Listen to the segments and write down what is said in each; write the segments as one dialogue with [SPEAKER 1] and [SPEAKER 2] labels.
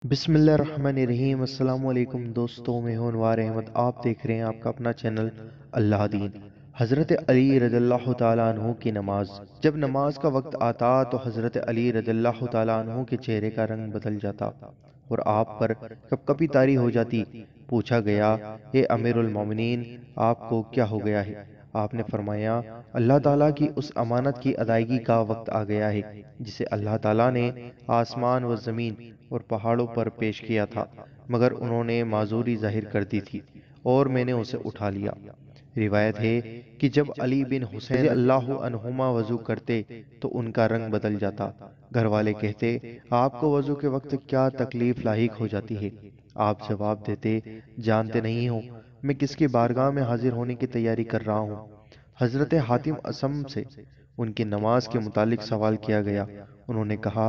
[SPEAKER 1] बिस्मिल्लाहिर्रहमानिर्रहीम। अस्सलाम वालेकुम दोस्तों, मैं हूं अनवार अहमद। आप देख रहे हैं आपका अपना चैनल अल्लाह दीन। हज़रत अली रज़ियल्लाहु ताला अन्हु की नमाज। जब नमाज का वक्त आता तो हज़रत अली रज़ियल्लाहु ताला अन्हु के चेहरे का रंग बदल जाता और आप पर कपकपी तारी हो जाती। पूछा गया, हे अमीरुल मोमिनीन, आपको क्या हो गया है? आपने फरमाया, अल्लाह ताला की उस अमानत की अदायगी का वक्त आ गया है जिसे अल्लाह ताला ने आसमान व ज़मीन और पहाड़ों पर पेश किया था, मगर उन्होंने माजूरी जाहिर कर दी थी और मैंने उसे उठा लिया। रिवायत है कि जब अली बिन हुसैन रज़ी अल्लाहु अन्हुमा वजू करते तो उनका रंग बदल जाता। घर वाले कहते, आपको वजू के वक्त क्या तकलीफ लाहिक हो जाती है? आप जवाब देते, जानते नहीं हो मैं किसकी बारगाह में हाजिर होने की तैयारी कर रहा हूँ। हजरत हातिम असम से उनकी नमाज के मुतालिक सवाल किया गया। उन्होंने कहा,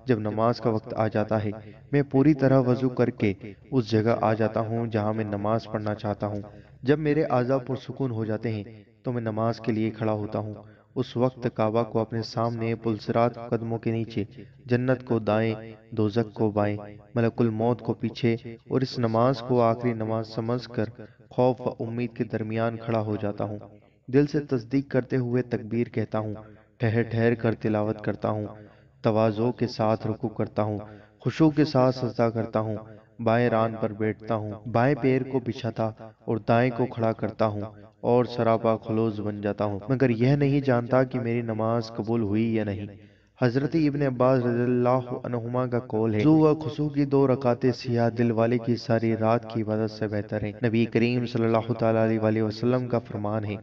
[SPEAKER 1] जब नमाज का वक्त आ जाता है मैं पूरी तरह वजू करके उस जगह आ जाता हूँ जहाँ मैं नमाज पढ़ना चाहता हूँ। जब मेरे आज़ा पुरसुकून हो जाते हैं तो मैं नमाज के लिए खड़ा होता हूँ। उस वक्त काबा को अपने सामने, पुलसिरात को कदमों के नीचे, जन्नत को दाएं, दोजक को बाएं, मलकुल मौत को पीछे, और इस नमाज को आखिरी नमाज समझकर खौफ व उम्मीद के दरमियान खड़ा हो जाता हूँ। दिल से तस्दीक करते हुए तकबीर कहता हूँ, ठहर ठहर कर तिलावत करता हूँ, तवाज़ो के साथ रुकू करता हूँ, खुशू के साथ सजदा करता हूँ, बाएं रान पर बैठता हूँ, बाएं पैर को बिछाता और दाएं को खड़ा करता हूँ और सरापा खुलूस बन जाता हूँ, मगर यह नहीं जानता कि मेरी नमाज कबूल हुई या नहीं। हजरत इब्न अब्बास रज़ियल्लाहु अन्हुमा का कौल है, वज़ू व खुशू की 2 रकातें सिया दिल वाले की सारी रात की इबादत से बेहतर है। नबी करीम सल्लल्लाहु ताला अलैहि वसल्लम का फरमान है,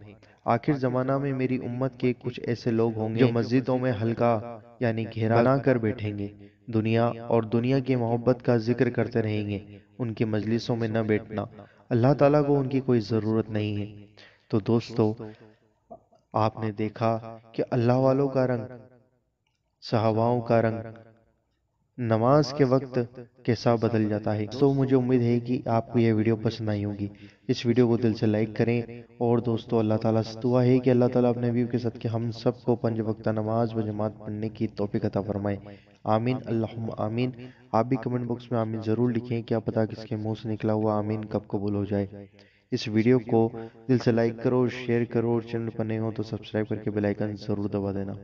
[SPEAKER 1] आखिर जमाना में मेरी उम्मत के कुछ ऐसे लोग होंगे जो मस्जिदों में हल्का यानी घेरा बना कर बैठेंगे, दुनिया और दुनिया की मोहब्बत का जिक्र करते रहेंगे। उनकी मजलिसों में न बैठना, अल्लाह ताला को उनकी कोई ज़रूरत नहीं है। तो दोस्तों, आपने देखा कि अल्लाह वालों का रंग, सहाबाओं का रंग नमाज के वक्त कैसा बदल जाता है। तो मुझे उम्मीद है कि आपको यह वीडियो पसंद आई होगी। इस वीडियो को दिल से लाइक करें और दोस्तों, अल्लाह ताला से दुआ है कि अल्लाह ताला अपने हबीब के सदके हम सबको 5 वक्त नमाज व जमात पढ़ने की तौफीक अता फरमाए। आमीन अल्लाहुम्मा आमीन। आप भी कमेंट बॉक्स में आमीन जरूर लिखें, क्या पता किसके मुंह से निकला हुआ आमीन कब कबूल हो जाए। इस वीडियो को दिल से लाइक करो, शेयर करो और चैनल पर नए हो तो सब्सक्राइब करके बेल आइकन जरूर दबा देना।